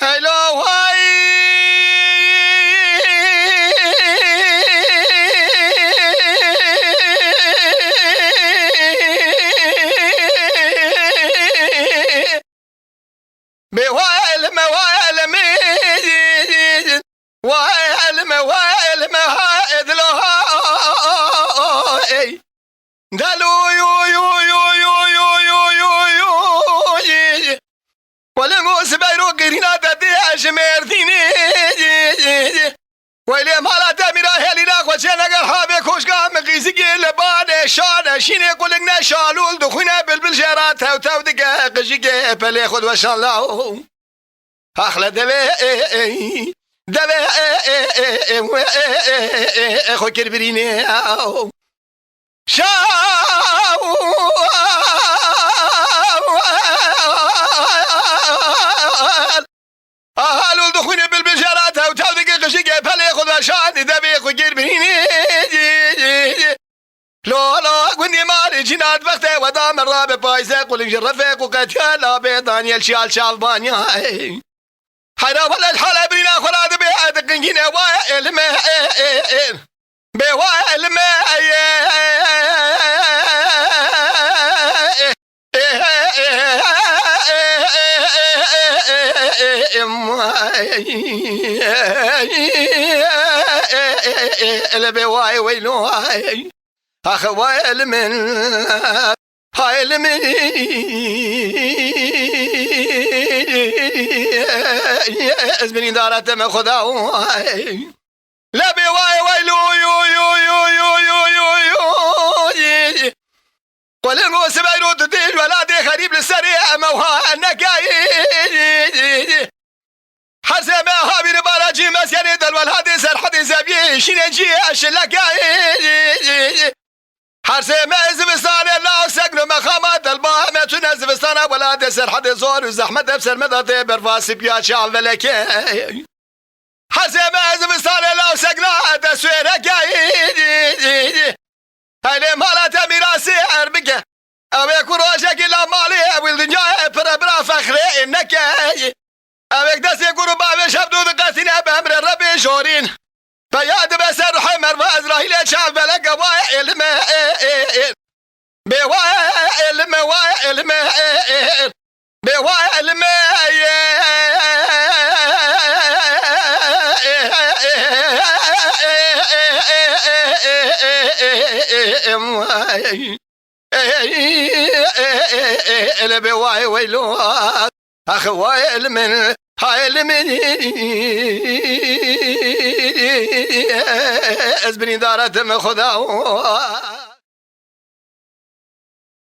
هلو هاي بوالم والم والم والم هاذ له دلو يو يو يو يو يو يو يو يو ولم سبيرو قرينا تدي شمرديني ويلي مالا تميرا هلينا وجهنا قرحابي كوشقا مقيسي لبان شان شيني قولك نشالول دخونا بالبلجارات هاو تاو دقا قجيقا بلي خود وشان الله أخلا دبي دبي أخو كربريني شاو أهلو دخونا بالبلجارات هاو تاو دقا قجيقا بلي خود وشان دبي أخو كربريني لا لا قندي مالي جنات وقته ودام الرابع بايزة قولك جرفك وقتيالا بيضانيال شال شالبانيا حيرا ولا الحالة برينا خلاد بيعاد قنجينا وائل ما بوائل ما البواي ويلو أخوائل من هاي من أزمني دارت ما خداو لا بواي ويلو يو يو يو يو يو يو يو ولنو سبيرو تديل ولا دي خريب للسريع موها النقاي حسب هابي البراجي مسيري دل والهادي سر حدي زبي شنجي أشلكاي حرسي ما زبستان الله سقنا مخامات الباء ما تنزبستان ولا دسر حد زور وزحمة بسر مدى برفاسي بيا شعل فلكي حرسي ما زبستان الله سقنا تسوير كاي هاي مالات ميراسي عربك او يكون روشك لا مالي والدنيا برا فخري انك او يكدس يقولوا بابي شبدو دقاتنا بامر ربي جورين فياد بسر حمر وازراهيل شعب بلق وائل ما بوائل ما وائل ما بوائل ما البواي ويلو اخوائل من هاي من أزبني دارت ما خداو